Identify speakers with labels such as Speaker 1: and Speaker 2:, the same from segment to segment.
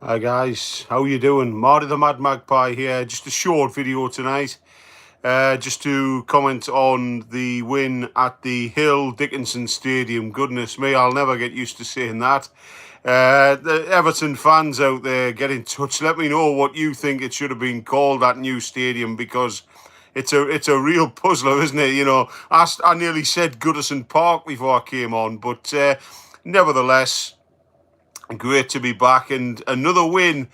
Speaker 1: Hi guys, how you doing? Marty the Mad Magpie here. Just a short video tonight, just to comment on the win at the Hill Dickinson Stadium. Goodness me, I'll never get used to saying that. The Everton fans out there, get in touch. Let me know what you think it should have been called, that new stadium, because it's a real puzzler, isn't it? I nearly said Goodison Park before I came on, but nevertheless. Great to be back and another win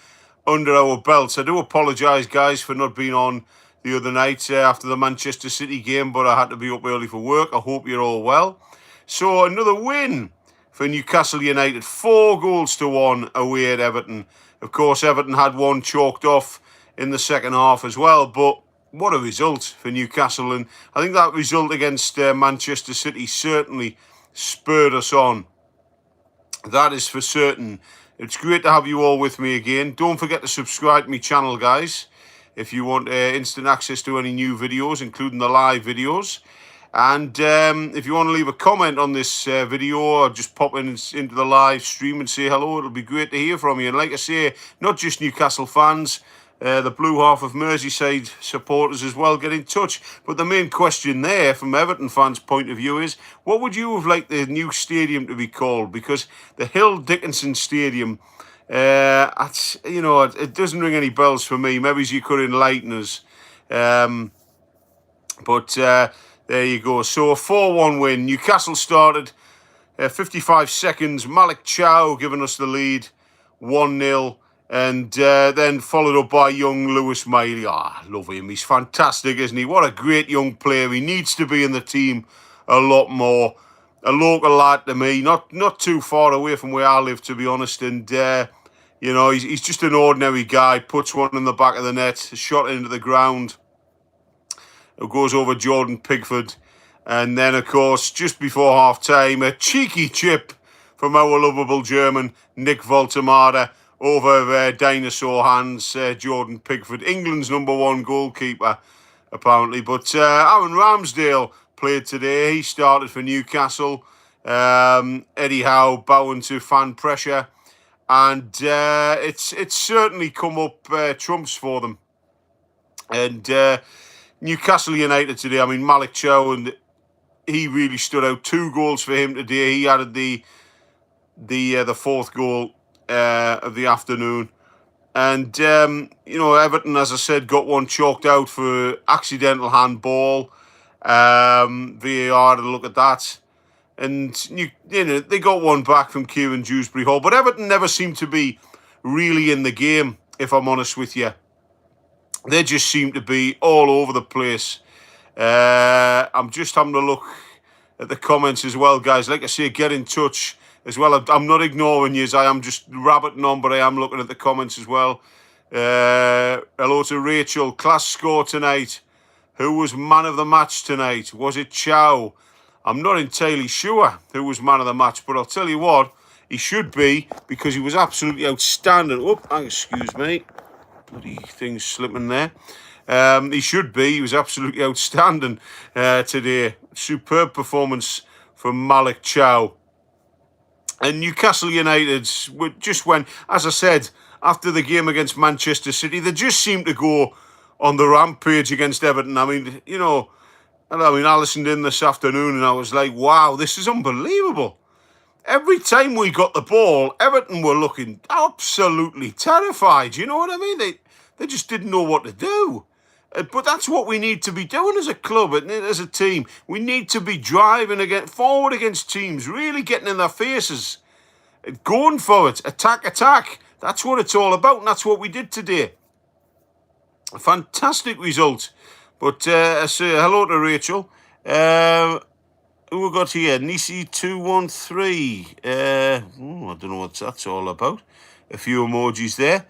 Speaker 1: under our belts. I do apologise, guys, for not being on the other night after the Manchester City game, but I had to be up early for work. I hope you're all well. So another win for Newcastle United, 4-1 away at Everton. Of course, Everton had one chalked off in the second half as well, but what a result for Newcastle. And I think that result against Manchester City certainly spurred us on. That is for certain. It's great to have you all with me again. Don't forget to subscribe to my channel, guys, if you want instant access to any new videos, including the live videos. And if you want to leave a comment on this video or just pop into the live stream and say hello, it'll be great to hear from you. And like I say, not just Newcastle fans, the blue half of Merseyside supporters as well, get in touch. But the main question there, from Everton fans' point of view, is what would you have liked the new stadium to be called? Because the Hill Dickinson Stadium, it doesn't ring any bells for me. Maybe you could enlighten us. But there you go. So a 4-1 win. Newcastle started 55 seconds. Malik Chow giving us the lead, 1-0. And then followed up by young Lewis Miley. Love him. He's fantastic, isn't he? What a great young player. He needs to be in the team a lot more. A local lad to me, not too far away from where I live, to be honest. And, he's just an ordinary guy. Puts one in the back of the net, shot into the ground. It goes over Jordan Pickford. And then, of course, just before half-time, a cheeky chip from our lovable German, Nick Voltemada, over dinosaur hands, Jordan Pickford, England's #1 goalkeeper, apparently. But Aaron Ramsdale played today. He started for Newcastle. Eddie Howe bowing to fan pressure. And it's certainly come up trumps for them. And Newcastle United today, I mean, Malik Chow, and he really stood out. 2 goals for him today. He added the fourth goal of the afternoon. And, Everton, as I said, got one chalked out for accidental handball. VAR had a look at that. And, they got one back from Kieran Dewsbury Hall. But Everton never seemed to be really in the game, if I'm honest with you. They just seem to be all over the place. I'm just having a look at the comments as well, guys. Like I say, get in touch as well. I'm not ignoring you, I am just rabbiting on, but I am looking at the comments as well. Hello to Rachel. Class score tonight. Who was man of the match tonight? Was it Chow? I'm not entirely sure who was man of the match, but I'll tell you what, he should be, because he was absolutely outstanding. Oh, excuse me. Bloody thing's slipping there. He should be. He was absolutely outstanding today. Superb performance from Malik Chow. And Newcastle United just went, as I said, after the game against Manchester City, they just seemed to go on the rampage against Everton. I mean, I listened in this afternoon and I was like, wow, this is unbelievable. Every time we got the ball, Everton were looking absolutely terrified. You know what I mean? They just didn't know what to do. But that's what we need to be doing as a club, as a team. We need to be driving forward against teams, really getting in their faces, going for it, attack. That's what it's all about, and that's what we did today. A fantastic result. But I say hello to Rachel. Who we got here? Nisi213. I don't know what that's all about. A few emojis there.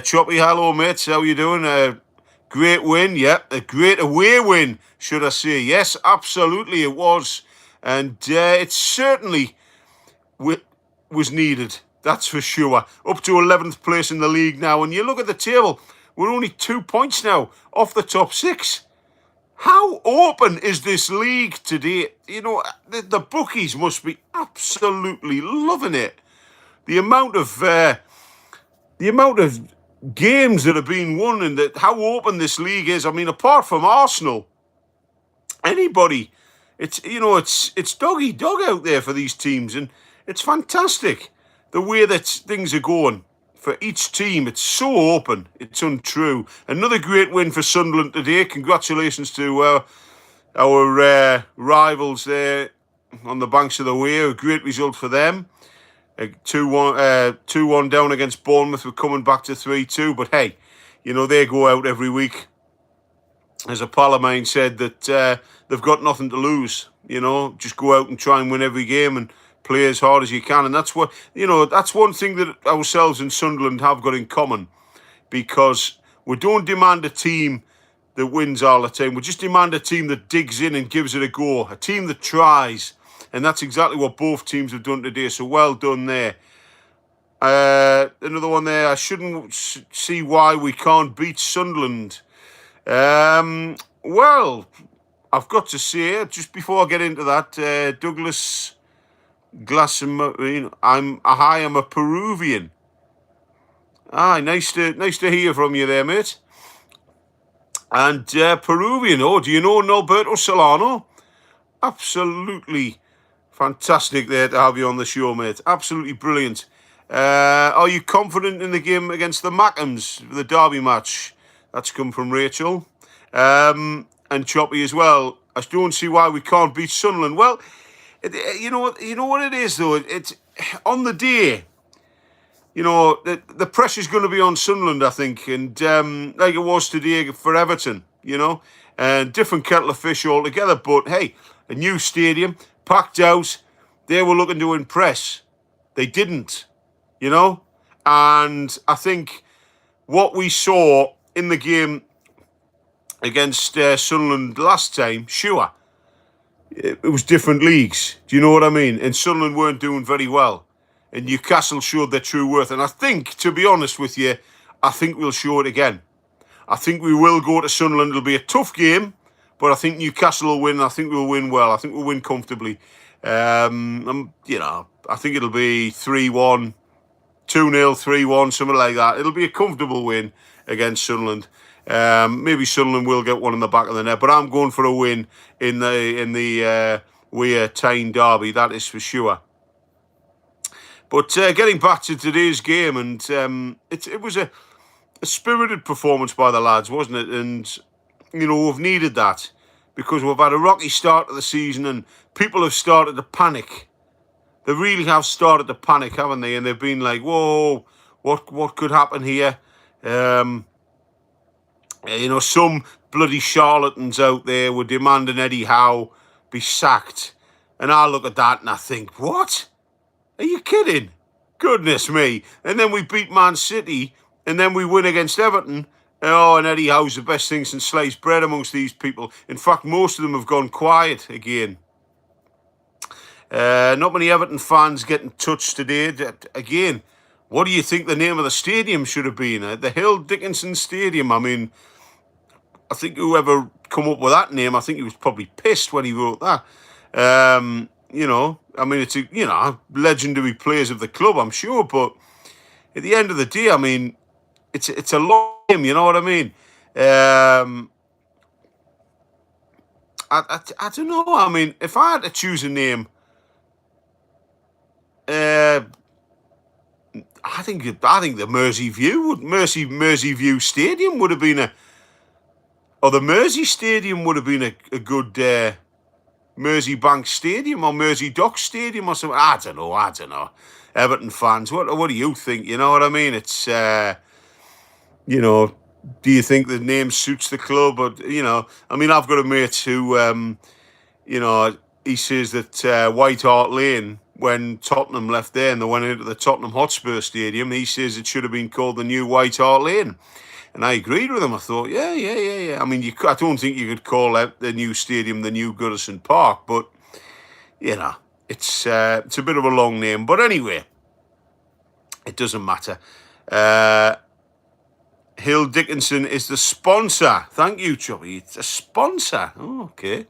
Speaker 1: Choppy, hello, mates. How you doing? Great win, yeah. A great away win, should I say. Yes, absolutely it was. And it certainly was needed. That's for sure. Up to 11th place in the league now. And you look at the table, we're only 2 points now off the top 6. How open is this league today? The bookies must be absolutely loving it. The amount of the amount of games that have been won and how open this league is. I mean, apart from Arsenal, anybody, it's dog eat dog out there for these teams, and it's fantastic the way that things are going for each team. It's so open, it's untrue. Another great win for Sunderland today. Congratulations to our rivals there on the banks of the Wear. A great result for them. 2-1 down against Bournemouth. We're coming back to 3-2. But hey, they go out every week. As a pal of mine said, that they've got nothing to lose. Just go out and try and win every game and play as hard as you can. And that's what, that's one thing that ourselves and Sunderland have got in common, because we don't demand a team that wins all the time. We just demand a team that digs in and gives it a go, a team that tries. And that's exactly what both teams have done today. So well done there. Another one there. I shouldn't see why we can't beat Sunderland. Well, I've got to say, just before I get into that, Douglas Glassamarine, I'm a Peruvian. Nice to hear from you there, mate. And Peruvian, do you know Norberto Solano? Absolutely fantastic there to have you on the show, mate. Absolutely brilliant. Are you confident in the game against the Mackhams, the derby match? That's come from Rachel. And Choppy as well. I don't see why we can't beat Sunderland. Well, you know what it is, though? It's on the day. The pressure's going to be on Sunderland, I think, and like it was today for Everton, and different kettle of fish altogether. But hey, a new stadium, packed out, they were looking to impress. They didn't, and I think what we saw in the game against Sunderland last time, sure, it was different leagues. Do you know what I mean? And Sunderland weren't doing very well. And Newcastle showed their true worth. And I think, to be honest with you, I think we'll show it again. I think we will go to Sunderland. It'll be a tough game, but I think Newcastle will win. I think we'll win well. I think we'll win comfortably. I think it'll be 3-1, 2-0, 3-1, something like that. It'll be a comfortable win against Sunderland. Maybe Sunderland will get one in the back of the net, but I'm going for a win in the Weir Tyne derby. That is for sure. But getting back to today's game, and it was a spirited performance by the lads, wasn't it? And, we've needed that, because we've had a rocky start to the season and people have started to panic. They really have started to panic, haven't they? And they've been like, whoa, what could happen here? Some bloody charlatans out there were demanding Eddie Howe be sacked. And I look at that and I think, what? Are you kidding? Goodness me. And then we beat Man City, and then we win against Everton. And Eddie Howe's the best thing since sliced bread amongst these people. In fact, most of them have gone quiet again. Not many Everton fans getting touched today. Again, what do you think the name of the stadium should have been? The Hill Dickinson Stadium. I mean, I think whoever come up with that name, I think he was probably pissed when he wrote that. I mean, it's legendary players of the club, I'm sure, but at the end of the day, I mean, it's a long game, you know what I mean? I don't know. I mean, if I had to choose a name, I think the Merseyview Stadium would have been or the Mersey Stadium would have been a good. Merseybank Stadium or Mersey Dock Stadium or something. I don't know. Everton fans, what do you think? You know what I mean? It's, do you think the name suits the club? Or, I mean, I've got a mate who, he says that White Hart Lane, when Tottenham left there and they went into the Tottenham Hotspur Stadium, he says it should have been called the new White Hart Lane. And I agreed with him. I thought, yeah. I mean, I don't think you could call out the new stadium the new Goodison Park, but, it's a bit of a long name. But anyway, it doesn't matter. Hill Dickinson is the sponsor. Thank you, Chubby. It's a sponsor. Oh, okay.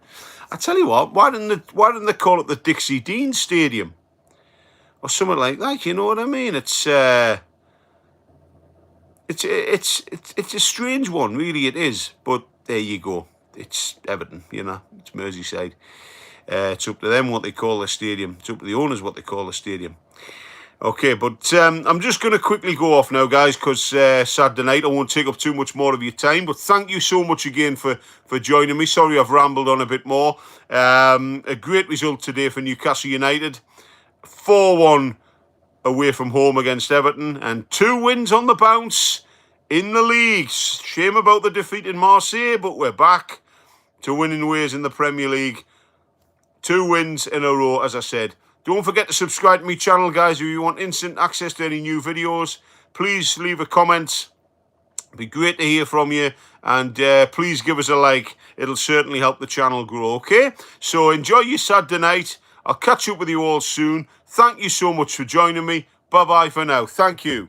Speaker 1: I tell you what, why didn't they call it the Dixie Dean Stadium? Or something like that, you know what I mean? It's... it's a strange one, really. It is, but there you go. It's Everton, you know. It's Merseyside. It's up to them what they call the stadium. It's up to the owners what they call the stadium. Okay, but I'm just going to quickly go off now, guys, because Saturday night I won't take up too much more of your time. But thank you so much again for joining me. Sorry I've rambled on a bit more. A great result today for Newcastle United. 4-1 away from home against Everton, and 2 wins on the bounce in the league. Shame about the defeat in Marseille, but we're back to winning ways in the Premier League. 2 wins in a row, as I said. Don't forget to subscribe to my channel, guys, if you want instant access to any new videos. Please leave a comment. It'd be great to hear from you. And please give us a like. It'll certainly help the channel grow, okay? So enjoy your Saturday night. I'll catch up with you all soon. Thank you so much for joining me. Bye-bye for now. Thank you.